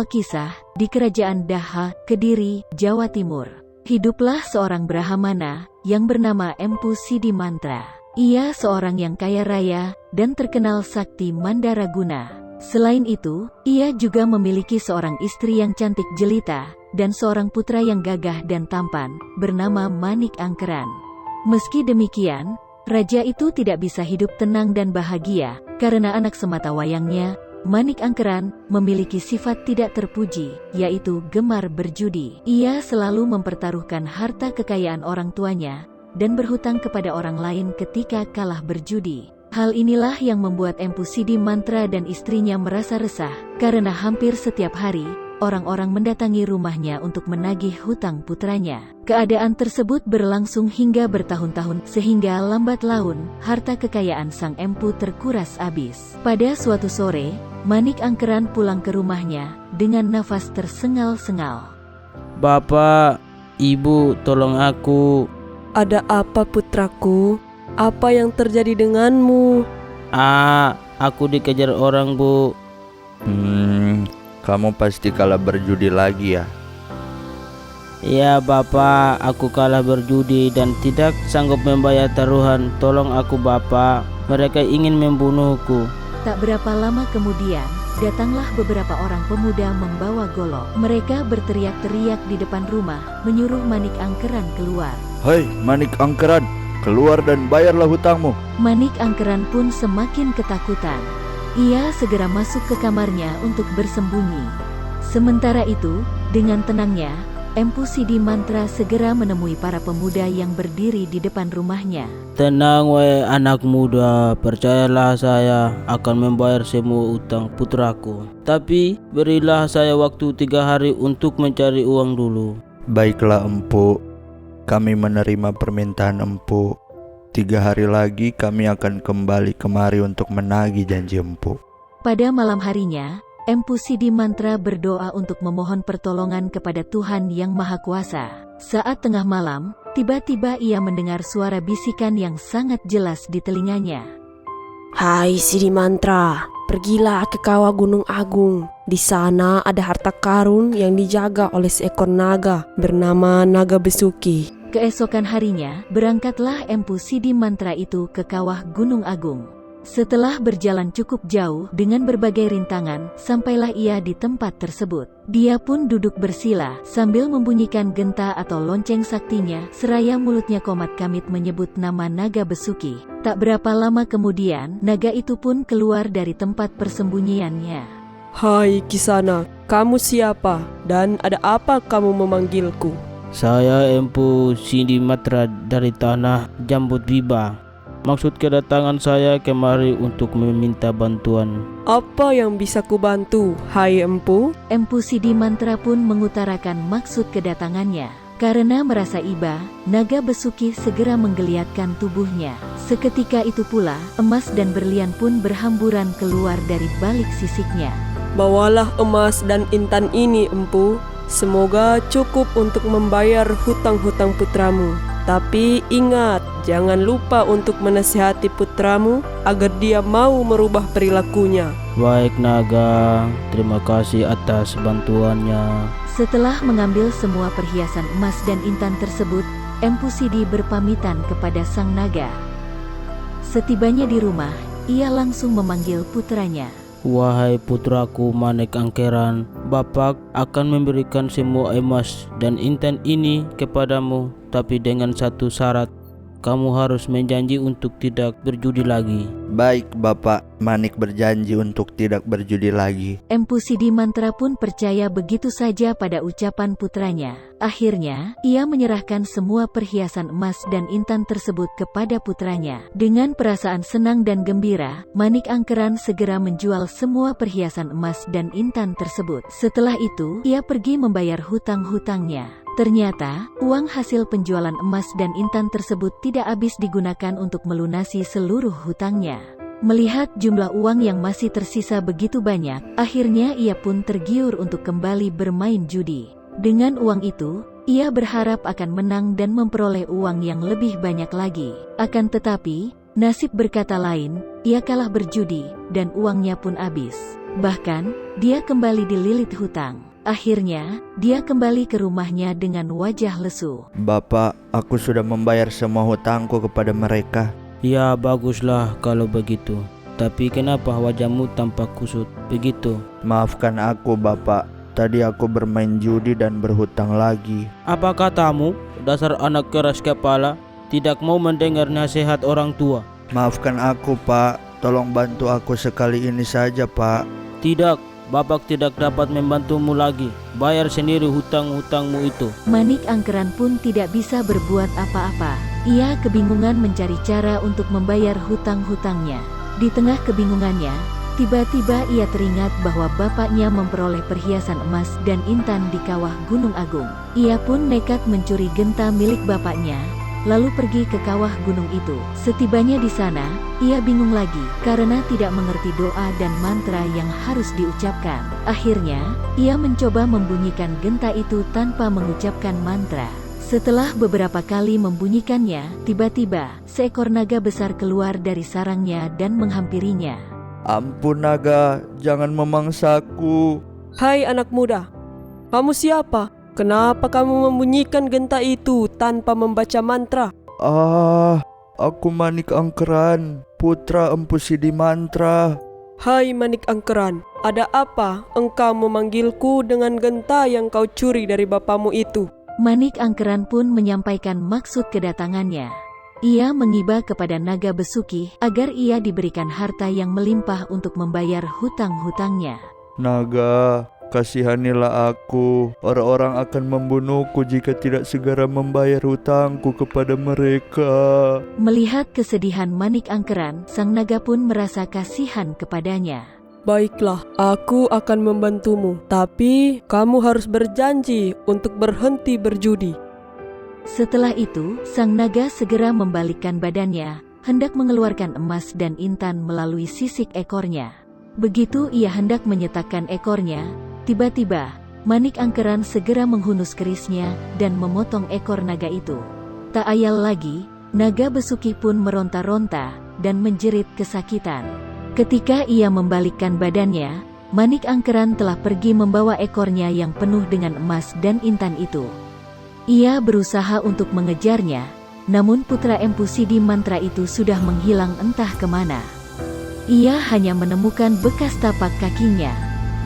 Alkisah, di Kerajaan Daha, Kediri, Jawa Timur. Hiduplah seorang Brahmana yang bernama Empu Sidimantra. Ia seorang yang kaya raya dan terkenal sakti mandaraguna. Selain itu, ia juga memiliki seorang istri yang cantik jelita dan seorang putra yang gagah dan tampan, bernama Manik Angkeran. Meski demikian, raja itu tidak bisa hidup tenang dan bahagia, karena anak semata wayangnya, Manik Angkeran, memiliki sifat tidak terpuji, yaitu gemar berjudi. Ia selalu mempertaruhkan harta kekayaan orang tuanya, dan berhutang kepada orang lain ketika kalah berjudi. Hal inilah yang membuat Empu Sidimantra dan istrinya merasa resah, karena hampir setiap hari, orang-orang mendatangi rumahnya untuk menagih hutang putranya. Keadaan tersebut berlangsung hingga bertahun-tahun, sehingga lambat laun, harta kekayaan sang empu terkuras habis. Pada suatu sore, Manik Angkeran pulang ke rumahnya, dengan nafas tersengal-sengal. "Bapak, Ibu, tolong aku." "Ada apa putraku? Apa yang terjadi denganmu?" Aku dikejar orang, Bu." Kamu pasti kalah berjudi lagi ya?" "Iya Bapak, aku kalah berjudi dan tidak sanggup membayar taruhan. Tolong aku Bapak, mereka ingin membunuhku." Tak berapa lama kemudian, datanglah beberapa orang pemuda membawa golok. Mereka berteriak-teriak di depan rumah, menyuruh Manik Angkeran keluar. "Hai Manik Angkeran, keluar dan bayarlah hutangmu." Manik Angkeran pun semakin ketakutan. Ia segera masuk ke kamarnya untuk bersembunyi. Sementara itu, dengan tenangnya, Empu Sidimantra segera menemui para pemuda yang berdiri di depan rumahnya. "Tenang wahai anak muda, percayalah saya akan membayar semua utang putraku. Tapi berilah saya waktu 3 hari untuk mencari uang dulu." "Baiklah Empu, kami menerima permintaan Empu. 3 hari lagi kami akan kembali kemari untuk menagih janji Empu." Pada malam harinya, Empu Sidimantra berdoa untuk memohon pertolongan kepada Tuhan Yang Maha Kuasa. Saat tengah malam, tiba-tiba ia mendengar suara bisikan yang sangat jelas di telinganya. "Hai Sidimantra, pergilah ke kawah Gunung Agung. Di sana ada harta karun yang dijaga oleh seekor naga bernama Naga Besuki." Keesokan harinya, berangkatlah Empu Sidimantra itu ke kawah Gunung Agung. Setelah berjalan cukup jauh dengan berbagai rintangan, sampailah ia di tempat tersebut. Dia pun duduk bersila sambil membunyikan genta atau lonceng saktinya, seraya mulutnya komat kamit menyebut nama Naga Besuki. Tak berapa lama kemudian, naga itu pun keluar dari tempat persembunyiannya. "Hai Kisana, kamu siapa dan ada apa kamu memanggilku?" "Saya Empu Sidimantra dari tanah Jambut Biba. Maksud kedatangan saya kemari untuk meminta bantuan." "Apa yang bisa kubantu, hai Empu?" Empu Sidimantra pun mengutarakan maksud kedatangannya. Karena merasa iba, Naga Besuki segera menggeliatkan tubuhnya. Seketika itu pula, emas dan berlian pun berhamburan keluar dari balik sisiknya. "Bawalah emas dan intan ini, Empu. Semoga cukup untuk membayar hutang-hutang putramu. Tapi ingat, jangan lupa untuk menasihati putramu agar dia mau merubah perilakunya." "Baik Naga, terima kasih atas bantuannya." Setelah mengambil semua perhiasan emas dan intan tersebut, Empu Sidi berpamitan kepada sang naga. Setibanya di rumah, ia langsung memanggil putranya. "Wahai putraku Manik Angkeran, Bapak akan memberikan semua emas dan intan ini kepadamu, tapi dengan satu syarat, kamu harus menjanji untuk tidak berjudi lagi." "Baik Bapak." Manik berjanji untuk tidak berjudi lagi. Empu Sidimantra pun percaya begitu saja pada ucapan putranya. Akhirnya, ia menyerahkan semua perhiasan emas dan intan tersebut kepada putranya. Dengan perasaan senang dan gembira, Manik Angkeran segera menjual semua perhiasan emas dan intan tersebut. Setelah itu, ia pergi membayar hutang-hutangnya. Ternyata, uang hasil penjualan emas dan intan tersebut tidak habis digunakan untuk melunasi seluruh hutangnya. Melihat jumlah uang yang masih tersisa begitu banyak, akhirnya ia pun tergiur untuk kembali bermain judi. Dengan uang itu, ia berharap akan menang dan memperoleh uang yang lebih banyak lagi. Akan tetapi, nasib berkata lain, ia kalah berjudi, dan uangnya pun habis. Bahkan, dia kembali dililit hutang. Akhirnya, dia kembali ke rumahnya dengan wajah lesu. Bapak, aku sudah membayar semua hutangku kepada mereka. Ya baguslah kalau begitu. Tapi kenapa wajahmu tampak kusut begitu? Maafkan aku, Bapak. Tadi aku bermain judi dan berhutang lagi. Apa katamu? Dasar anak keras kepala, tidak mau mendengar nasihat orang tua. Maafkan aku, Pak. Tolong bantu aku sekali ini saja, Pak. Tidak, Bapak tidak dapat membantumu lagi. Bayar sendiri hutang-hutangmu itu. Manik Angkeran pun tidak bisa berbuat apa-apa. Ia kebingungan mencari cara untuk membayar hutang-hutangnya. Di tengah kebingungannya, tiba-tiba ia teringat bahwa bapaknya memperoleh perhiasan emas dan intan di kawah Gunung Agung. Ia pun nekat mencuri genta milik bapaknya, lalu pergi ke kawah gunung itu. Setibanya di sana, ia bingung lagi karena tidak mengerti doa dan mantra yang harus diucapkan. Akhirnya, ia mencoba membunyikan genta itu tanpa mengucapkan mantra. Setelah beberapa kali membunyikannya, tiba-tiba seekor naga besar keluar dari sarangnya dan menghampirinya. Ampun naga, jangan memangsaku. Hai anak muda, kamu siapa? Kenapa kamu membunyikan genta itu tanpa membaca mantra? Aku Manik Angkeran, putra Empu Sidimantra. Hai Manik Angkeran, ada apa engkau memanggilku dengan genta yang kau curi dari bapamu itu? Manik Angkeran pun menyampaikan maksud kedatangannya. Ia mengiba kepada naga Besuki agar ia diberikan harta yang melimpah untuk membayar hutang-hutangnya. Naga, kasihanilah aku. Orang-orang akan membunuhku jika tidak segera membayar hutangku kepada mereka. Melihat kesedihan Manik Angkeran, sang naga pun merasa kasihan kepadanya. Baiklah, aku akan membantumu, tapi kamu harus berjanji untuk berhenti berjudi. Setelah itu, sang naga segera membalikkan badannya, hendak mengeluarkan emas dan intan melalui sisik ekornya. Begitu ia hendak menyetakkan ekornya, tiba-tiba, Manik Angkeran segera menghunus kerisnya dan memotong ekor naga itu. Tak ayal lagi, naga Besuki pun meronta-ronta dan menjerit kesakitan. Ketika ia membalikkan badannya, Manik Angkeran telah pergi membawa ekornya yang penuh dengan emas dan intan itu. Ia berusaha untuk mengejarnya, namun putra Empu Sidimantra itu sudah menghilang entah kemana. Ia hanya menemukan bekas tapak kakinya.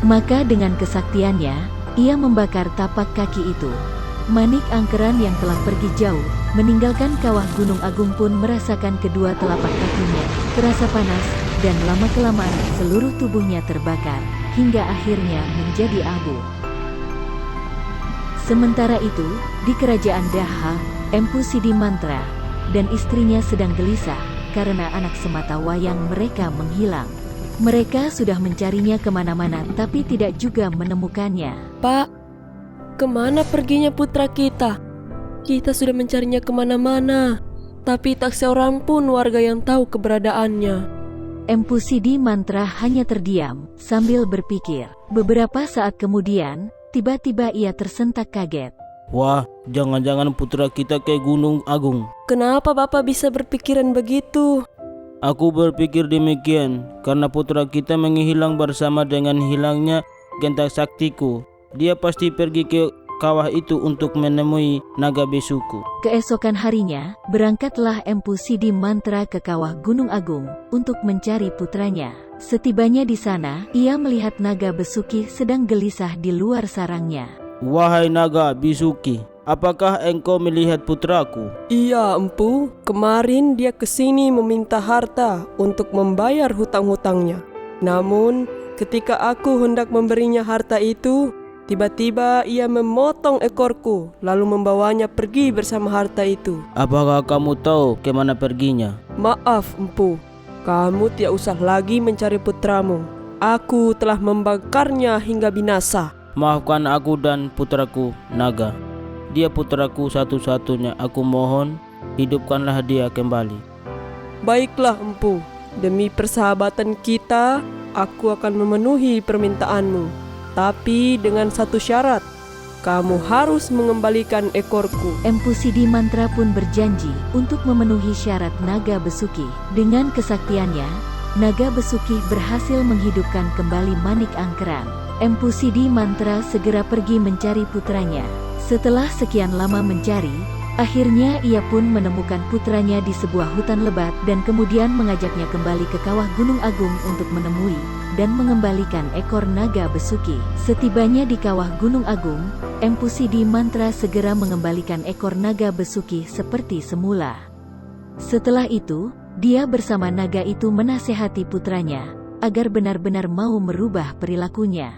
Maka dengan kesaktiannya, ia membakar tapak kaki itu. Manik Angkeran yang telah pergi jauh, meninggalkan kawah Gunung Agung pun merasakan kedua telapak kakinya terasa panas, dan lama-kelamaan seluruh tubuhnya terbakar, hingga akhirnya menjadi abu. Sementara itu, di kerajaan Daha, Empu Sidimantra dan istrinya sedang gelisah karena anak sematawayang mereka menghilang. Mereka sudah mencarinya kemana-mana tapi tidak juga menemukannya. Pak, kemana perginya putra kita? Kita sudah mencarinya kemana-mana, tapi tak seorang pun warga yang tahu keberadaannya. Empu Sidimantra hanya terdiam sambil berpikir. Beberapa saat kemudian, tiba-tiba ia tersentak kaget. Wah, jangan-jangan putra kita ke Gunung Agung. Kenapa Bapak bisa berpikiran begitu? Aku berpikir demikian karena putra kita menghilang bersama dengan hilangnya genta saktiku. Dia pasti pergi ke kawah itu untuk menemui naga Besuku. Keesokan harinya, berangkatlah Empu Sidimantra ke kawah Gunung Agung untuk mencari putranya. Setibanya di sana, ia melihat naga Besuki sedang gelisah di luar sarangnya. Wahai naga Besuki, apakah engkau melihat putraku? Iya, Empu. Kemarin dia kesini meminta harta untuk membayar hutang-hutangnya. Namun, ketika aku hendak memberinya harta itu, tiba-tiba ia memotong ekorku, lalu membawanya pergi bersama harta itu. Apakah kamu tahu kemana perginya? Maaf, Empu. Kamu tidak usah lagi mencari putramu. Aku telah membakarnya hingga binasa. Maafkan aku dan putraku, naga. Dia putraku satu-satunya. Aku mohon, hidupkanlah dia kembali. Baiklah, Empu. Demi persahabatan kita, aku akan memenuhi permintaanmu. Tapi dengan satu syarat, kamu harus mengembalikan ekorku. Empu Sidimantra pun berjanji untuk memenuhi syarat naga Besuki. Dengan kesaktiannya, Naga Besuki berhasil menghidupkan kembali Manik Angkeran. Empu Sidi Mantra segera pergi mencari putranya. Setelah sekian lama mencari, akhirnya ia pun menemukan putranya di sebuah hutan lebat dan kemudian mengajaknya kembali ke kawah Gunung Agung untuk menemui dan mengembalikan ekor naga Besuki. Setibanya di kawah Gunung Agung, Empu Sidi Mantra segera mengembalikan ekor naga Besuki seperti semula. Setelah itu, dia bersama naga itu menasehati putranya agar benar-benar mau merubah perilakunya.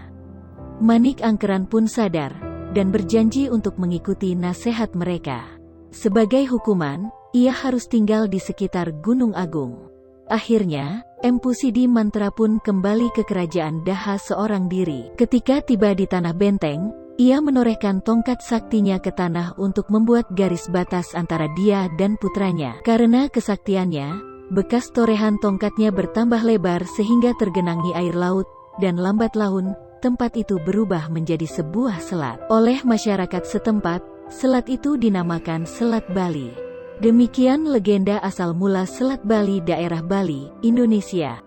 Manik Angkeran pun sadar dan berjanji untuk mengikuti nasihat mereka. Sebagai hukuman, ia harus tinggal di sekitar Gunung Agung. Akhirnya, Empu Sidi Mantra pun kembali ke kerajaan Daha seorang diri. Ketika tiba di tanah benteng, ia menorehkan tongkat saktinya ke tanah untuk membuat garis batas antara dia dan putranya. Karena kesaktiannya, bekas torehan tongkatnya bertambah lebar sehingga tergenangi air laut, dan lambat laun, tempat itu berubah menjadi sebuah selat. Oleh masyarakat setempat, selat itu dinamakan Selat Bali. Demikian legenda asal mula Selat Bali, daerah Bali, Indonesia.